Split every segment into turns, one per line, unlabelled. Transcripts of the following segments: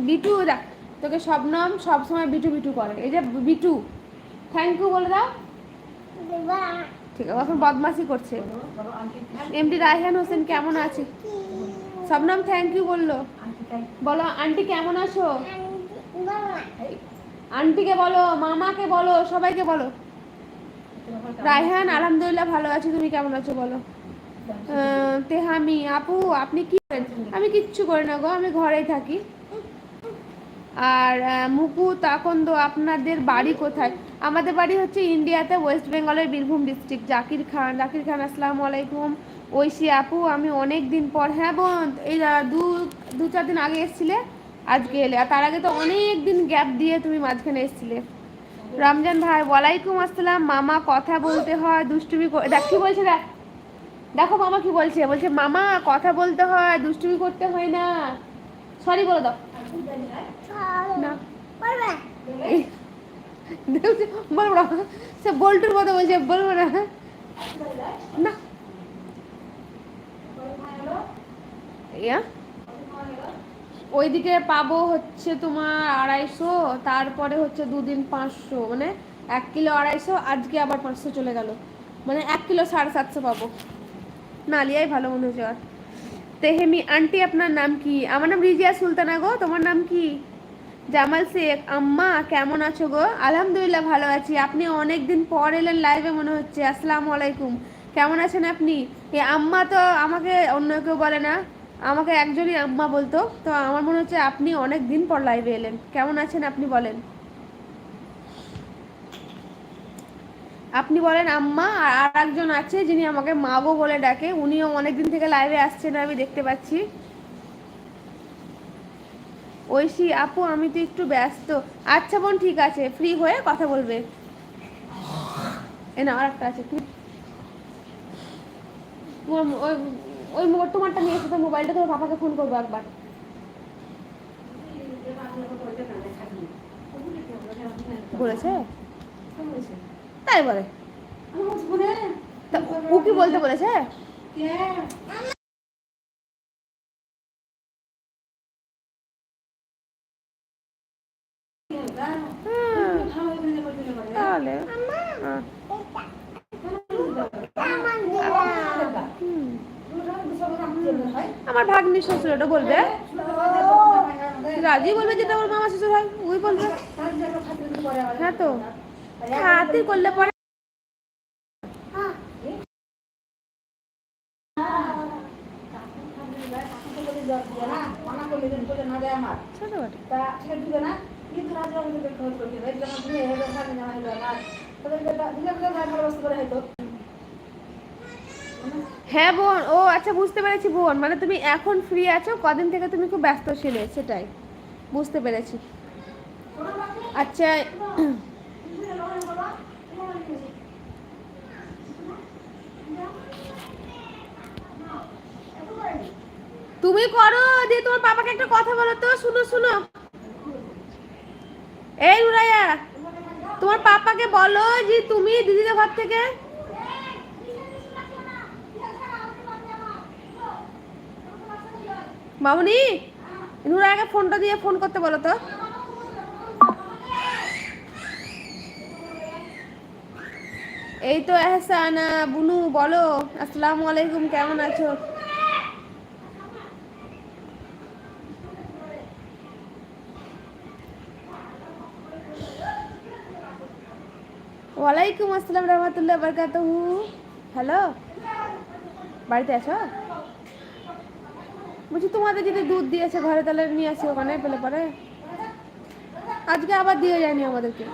B2 দেখ, তোকে শবনম সবসময় বিটু বিটু করে। এই যে বিটু, থ্যাংক ইউ বলে দাও। ঠিক আছে, এখন বদমাসি করছে। এমডি রায়হান হোসেন কেমন আছে? শবনম থ্যাংক ইউ বললো। বলো আন্টি কেমন আছো? আন্টিকে বলো, মামাকে বলো, সবাইকে বলো। রায়হান আলহামদুলিল্লাহ ভালো আছি, তুমি কেমন আছো বলো। তেহামি আপু আপনি কি করেন? আমি কিচ্ছু করি না গো, আমি ঘরেই থাকি। আর মুকু তাকন্দ আপনাদের বাড়ি কোথায়? আমাদের বাড়ি হচ্ছে ইন্ডিয়াতে, ওয়েস্ট বেঙ্গলের বীরভূম ডিস্ট্রিক্ট। জাকির খান আসসালামু আলাইকুম। ঐশী আপু আমি অনেক দিন পর, হ্যাঁ বোন এই দু চার দিন আগে এসেছিলে, আজকে এলে। আর তার আগে তো অনেক দিন গ্যাপ দিয়ে তুমি মাঝখানে এসেছিলে। রমজান ভাই ওয়ালাইকুম আসসালাম। মামা কথা বলতে হয়, দুষ্টুমি দেখ কি বলছে, দেখ দেখো মামা কি বলছে, বলছে মামা কথা বলতে হয়, দুষ্টুমি করতে হয় না। সরি বলে দাও না, বলবো না, সে বল্টুর কথা বলছে, বলবো না না। ওইদিকে পাবো হচ্ছে তোমার 250, তারপরে হচ্ছে 2 দিন 500, মানে 1 কিলো 250, আজকে আবার 500 চলে গেল, মানে 1 কিলো 750 পাবো। না লিয়াই ভালো মনে হচ্ছে। আর তেহেমি আন্টি আপনার নাম কি? আমার নাম রিজিয়া সুলতানা গো, তোমার নাম কি? জামাল শেখ আম্মা কেমন আছো গো? আলহামদুলিল্লাহ ভালো আছি। আপনি অনেক দিন পর এলেন লাইভে মনে হচ্ছে। আসসালামু আলাইকুম, কেমন আছেন আপনি? এই আম্মা তো আমাকে অন্য কেউ বলে না, আমাকে একজনই আম্মা বলতো। তো আমার মনে হচ্ছে আপনি অনেক দিন পর লাইভে এলেন। কেমন আছেন আপনি বলেন, আপনি বলেন আম্মা। আর একজন আছে যিনি আমাকে মা গো বলে ডাকে, উনিও অনেক দিন থেকে লাইভে আসছেন, আমি দেখতে পাচ্ছি। ঐশী আপু আমি তো একটু ব্যস্ত। আচ্ছা বোন ঠিক আছে, ফ্রি হয়ে কথা বলবে। এ না আর একটা আছে, ওই ওই তোমারটা নিয়ে এসে তো মোবাইলটা, তোর পাপাকে ফোন করবো একবার। বলেছে তাই বলে, ও কি বলতে বলেছে? তাহলে আমার ভাগ্নি শ্বশুর ওটা বলবে, রাজি বলবে যেটা ওর মামা শ্বশুর হয় ওই বলবে। হ্যাঁ তো হাতি করলে পরে হ্যাঁ বোন, ও আচ্ছা বুঝতে পেরেছি বোন, মানে তুমি এখন ফ্রি আছো, কদিন থেকে তুমি খুব ব্যস্ত ছিলে, সেটাই বুঝতে পেরেছি। আচ্ছা তুমি করো, দিয়ে তোমার পাপাকে একটা কথা বলো তো। শুনো শুনো, এই উরাইয়া তোমার পাপাকে বলো যে তুমি দিদিদের ঘর থেকে মামুনি নুরাইয়াকে ফোনটা দিয়ে ফোন করতে বলো তো। এই তো এহসানা বুনু বলো, আসসালামু আলাইকুম কেমন আছো? ওয়ালাইকুম আসসালাম রহমতুল্লাহ বারকাতুহু। হ্যালো, বাড়িতে আছো? বলছি তোমাদের যদি দুধ দিয়েছে ঘরে, তাহলে নিয়ে আসি ওখানে পেলে পরে। আজকে আবার দিয়ে যায়নি আমাদেরকে।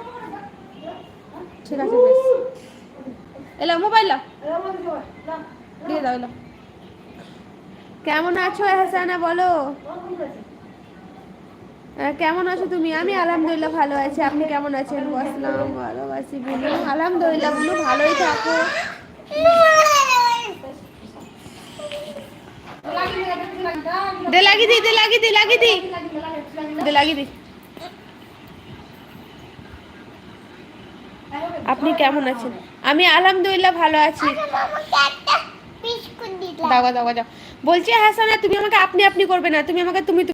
ঠিক আছে বেশ, এলো মোবাইল দিয়ে দাও, এলো। কেমন আছো এহসানা বলো, কেমন আছো তুমি? আমি আলহামদুলিল্লাহ ভালো আছি, আপনি কেমন আছেন? আসসালাম, ভালোবাসি বুনু, আলহামদুলিল্লাহ বুনু ভালোই থাকো। দে লাগি দি, দে লাগি দি, লাগি দি, দে লাগি দি। আপনি কেমন আছেন? আমি আলহামদুলিল্লাহ ভালো আছি। দাও দাও দাও, বলছি হাসানা তুমি আমাকে আপনি আপনি করবে না, তুমি আমাকে তুমি